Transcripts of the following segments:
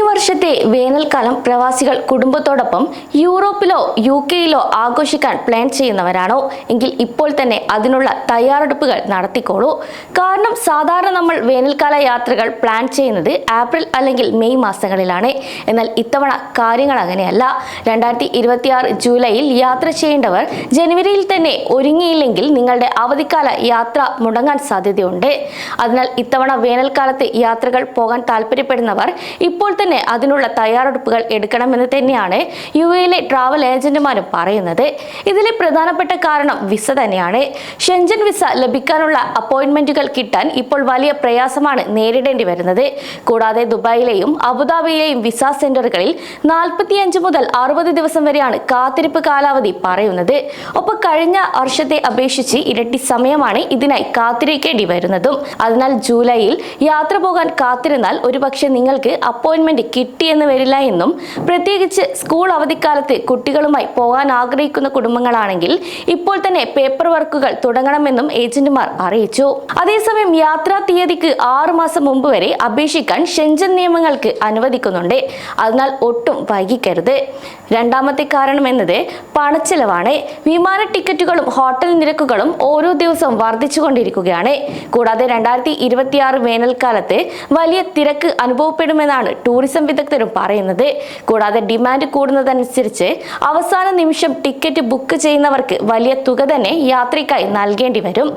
വർഷത്തെ വേനൽക്കാലം പ്രവാസികൾ കുടുംബത്തോടൊപ്പം യൂറോപ്പിലോ UK-യിലോ ആഘോഷിക്കാൻ പ്ലാൻ ചെയ്യുന്നവരാണോ എങ്കിൽ ഇപ്പോൾ തന്നെ അതിനുള്ള തയ്യാറെടുപ്പുകൾ നടത്തിക്കോളൂ. കാരണം സാധാരണ നമ്മൾ വേനൽക്കാല യാത്രകൾ പ്ലാൻ ചെയ്യുന്നത് ഏപ്രിൽ അല്ലെങ്കിൽ മെയ് മാസങ്ങളിലാണ്. എന്നാൽ ഇത്തവണ കാര്യങ്ങൾ അങ്ങനെയല്ല. 2026 ജൂലൈയിൽ യാത്ര ചെയ്യേണ്ടവർ ജനുവരിയിൽ തന്നെ ഒരുങ്ങിയില്ലെങ്കിൽ നിങ്ങളുടെ അവധിക്കാല യാത്ര മുടങ്ങാൻ സാധ്യതയുണ്ട്. അതിനാൽ ഇത്തവണ വേനൽക്കാലത്ത് യാത്രകൾ പോകാൻ താല്പര്യപ്പെടുന്നവർ ഇപ്പോൾ തന്നെ അതിനുള്ള തയ്യാറെടുപ്പുകൾ എടുക്കണമെന്ന് തന്നെയാണ് UAE-യിലെ ട്രാവൽ ഏജന്റുമാരും പറയുന്നത്. ഇതിലെ പ്രധാനപ്പെട്ട കാരണം വിസ തന്നെയാണ്. ഷെൻജൻ വിസ ലഭിക്കാനുള്ള അപ്പോയിന്റ്മെന്റുകൾ കിട്ടാൻ ഇപ്പോൾ വലിയ പ്രയാസമാണ് നേരിടേണ്ടി വരുന്നത്. കൂടാതെ ദുബായിലെയും അബുദാബിയിലെയും വിസ സെന്ററുകളിൽ 45 മുതൽ 60 ദിവസം വരെയാണ് കാത്തിരിപ്പ് കാലാവധി പറയുന്നത്. ഒപ്പം കഴിഞ്ഞ വർഷത്തെ അപേക്ഷിച്ച് ഇരട്ടി സമയമാണ് ഇതിനായി കാത്തിരിക്കേണ്ടി വരുന്നതും. അതിനാൽ ജൂലൈയിൽ യാത്ര പോകാൻ കാത്തിരുന്നാൽ ഒരുപക്ഷെ നിങ്ങൾക്ക് അപ്പോയിന്റ്മെന്റ് കിട്ടിയെന്ന് വരില്ല എന്നും, പ്രത്യേകിച്ച് സ്കൂൾ അവധിക്കാലത്ത് കുട്ടികളുമായി പോകാൻ ആഗ്രഹിക്കുന്ന കുടുംബങ്ങളാണെങ്കിൽ ഇപ്പോൾ തന്നെ പേപ്പർ വർക്കുകൾ തുടങ്ങണമെന്നും ഏജന്റുമാർ അറിയിച്ചു. അതേസമയം യാത്രാ തീയതിക്ക് 6 മാസം മുമ്പ് വരെ അപേക്ഷിക്കാൻ ഷെൻജൻ നിയമങ്ങൾക്ക് അനുവദിക്കുന്നുണ്ട്. അതിനാൽ ഒട്ടും വൈകിക്കരുത്. രണ്ടാമത്തെ കാരണം എന്നത് പണച്ചെലവാണ്. വിമാന ടിക്കറ്റുകളും ഹോട്ടൽ നിരക്കുകളും ഓരോ ദിവസവും വർദ്ധിച്ചുകൊണ്ടിരിക്കുകയാണ്. കൂടാതെ 2026 വേനൽക്കാലത്ത് വലിയ തിരക്ക് അനുഭവപ്പെടുമെന്നാണ് ടൂറിസം വിദഗ്ധരും പറയുന്നത്. കൂടാതെ ഡിമാൻഡ് കൂടുന്നതനുസരിച്ച് അവസാന നിമിഷം ടിക്കറ്റ് ബുക്ക് ചെയ്യുന്നവർക്ക് വലിയ തുക തന്നെ യാത്രയ്ക്കായി നൽകേണ്ടി വരും.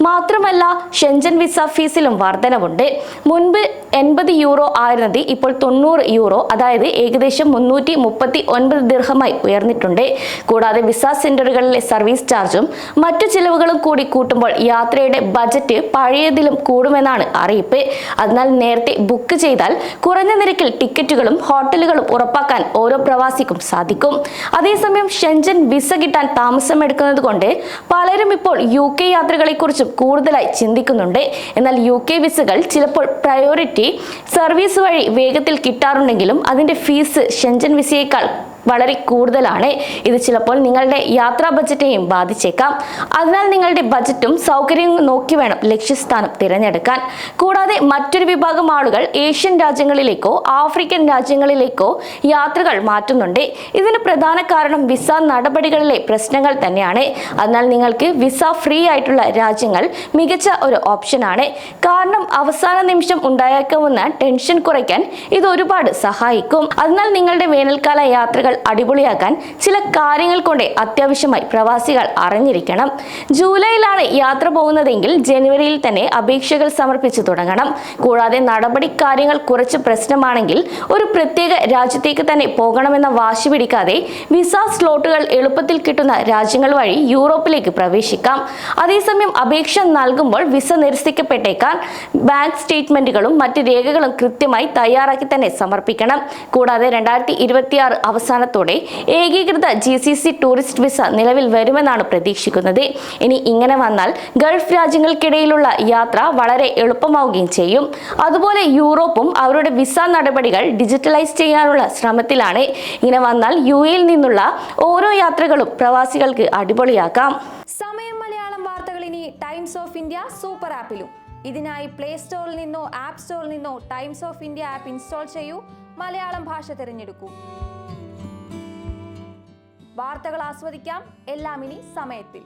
മാത്രമല്ല ഷെൻജൻ വിസ ഫീസിലും വർധനവുണ്ട്. മുൻപ് 80 യൂറോ ആയിരുന്നത് ഇപ്പോൾ 90 യൂറോ, അതായത് ഏകദേശം 339 ദിർഹമായി ഉയർന്നിട്ടുണ്ട്. കൂടാതെ വിസ സെന്ററുകളിലെ സർവീസ് ചാർജും മറ്റു ചിലവുകളും കൂടി കൂട്ടുമ്പോൾ യാത്രയുടെ ബജറ്റ് പഴയതിലും കൂടുമെന്നാണ് അറിയിപ്പ്. അതിനാൽ നേരത്തെ ബുക്ക് ചെയ്താൽ കുറഞ്ഞ നിരക്കിൽ ടിക്കറ്റുകളും ഹോട്ടലുകളും ഉറപ്പാക്കാൻ ഓരോ പ്രവാസിക്കും സാധിക്കും. അതേസമയം ഷെൻജൻ വിസ കിട്ടാൻ താമസമെടുക്കുന്നത് കൊണ്ട് പലരും ഇപ്പോൾ UK യാത്രകളെ കുറിച്ചും കൂടുതലായി ചിന്തിക്കുന്നുണ്ട്. എന്നാൽ UK വിസകൾ ചിലപ്പോൾ പ്രയോറിറ്റി സർവീസ് വഴി വേഗത്തിൽ കിട്ടാറുണ്ടെങ്കിലും അതിന്റെ ഫീസ് ഷെൻജൻ വിസയേക്കാൾ വളരെ കൂടുതലാണ്. ഇത് ചിലപ്പോൾ നിങ്ങളുടെ യാത്രാ ബജറ്റിനെയും ബാധിച്ചേക്കാം. അതിനാൽ നിങ്ങളുടെ ബജറ്റും സൗകര്യവും നോക്കി വേണം ലക്ഷ്യസ്ഥാനം തിരഞ്ഞെടുക്കാൻ. കൂടാതെ മറ്റൊരു വിഭാഗം ആളുകൾ ഏഷ്യൻ രാജ്യങ്ങളിലേക്കോ ആഫ്രിക്കൻ രാജ്യങ്ങളിലേക്കോ യാത്രകൾ മാറ്റുന്നുണ്ട്. ഇതിന് പ്രധാന കാരണം വിസ നടപടികളിലെ പ്രശ്നങ്ങൾ തന്നെയാണ്. അതിനാൽ നിങ്ങൾക്ക് വിസ ഫ്രീ ആയിട്ടുള്ള രാജ്യങ്ങൾ മികച്ച ഒരു ഓപ്ഷനാണ്. കാരണം അവസാന നിമിഷം ഉണ്ടായേക്കാവുന്ന ടെൻഷൻ കുറയ്ക്കാൻ ഇത് ഒരുപാട് സഹായിക്കും. അതിനാൽ നിങ്ങളുടെ വേനൽക്കാല യാത്രകൾ അടിപൊളിയാക്കാൻ ചില കാര്യങ്ങൾ കൊണ്ട് അത്യാവശ്യമായി പ്രവാസികൾ അറിഞ്ഞിരിക്കണം. ജൂലൈയിലാണ് യാത്ര പോകുന്നതെങ്കിൽ ജനുവരിയിൽ തന്നെ അപേക്ഷകൾ സമർപ്പിച്ചു തുടങ്ങണം. കൂടാതെ നടപടി കാര്യങ്ങൾ കുറച്ച് പ്രശ്നമാണെങ്കിൽ ഒരു പ്രത്യേക രാജ്യത്തേക്ക് തന്നെ പോകണമെന്ന വാശി പിടിക്കാതെ വിസ സ്ലോട്ടുകൾ എളുപ്പത്തിൽ കിട്ടുന്ന രാജ്യങ്ങൾ വഴി യൂറോപ്പിലേക്ക് പ്രവേശിക്കാം. അതേസമയം അപേക്ഷ നൽകുമ്പോൾ വിസ നിരസിക്കപ്പെട്ടേക്കാൻ ബാങ്ക് സ്റ്റേറ്റ്മെന്റുകളും മറ്റ് രേഖകളും കൃത്യമായി തയ്യാറാക്കി തന്നെ സമർപ്പിക്കണം. കൂടാതെ 2026 അവസാനത്തോടെ ഏകീകൃത GCC ടൂറിസ്റ്റ് വിസ നിലവിൽ വരുമെന്നാണ് പ്രതീക്ഷിക്കുന്നത്. ഇനി ഇങ്ങനെ വന്നാൽ ഗൾഫ് രാജ്യങ്ങൾക്കിടയിലുള്ള യാത്ര വളരെ എളുപ്പമാവുകയും ചെയ്യും. അതുപോലെ യൂറോപ്പും അവരുടെ വിസ നടപടികൾ ഡിജിറ്റലൈസ് ചെയ്യാനുള്ള ശ്രമത്തിലാണ്. ഇങ്ങനെ വന്നാൽ UAE-യിൽ നിന്നുള്ള ഓരോ യാത്രകളും പ്രവാസികൾക്ക് അടിപൊളിയാക്കാം. സമയം മലയാളം വാർത്തകൾ ഇനി ടൈംസ് ഓഫ് ഇന്ത്യ സൂപ്പർ ആപ്പിലും. ഇതിനായി പ്ലേ സ്റ്റോറിൽ നിന്നോ ആപ്പ് സ്റ്റോറിൽ നിന്നോ times of India app install ചെയ്യൂ. മലയാളം ഭാഷ തിരഞ്ഞെടുക്കൂ. വാർത്തകൾ ആസ്വദിക്കാം. എല്ലാം ഇനി സമയത്തിൽ.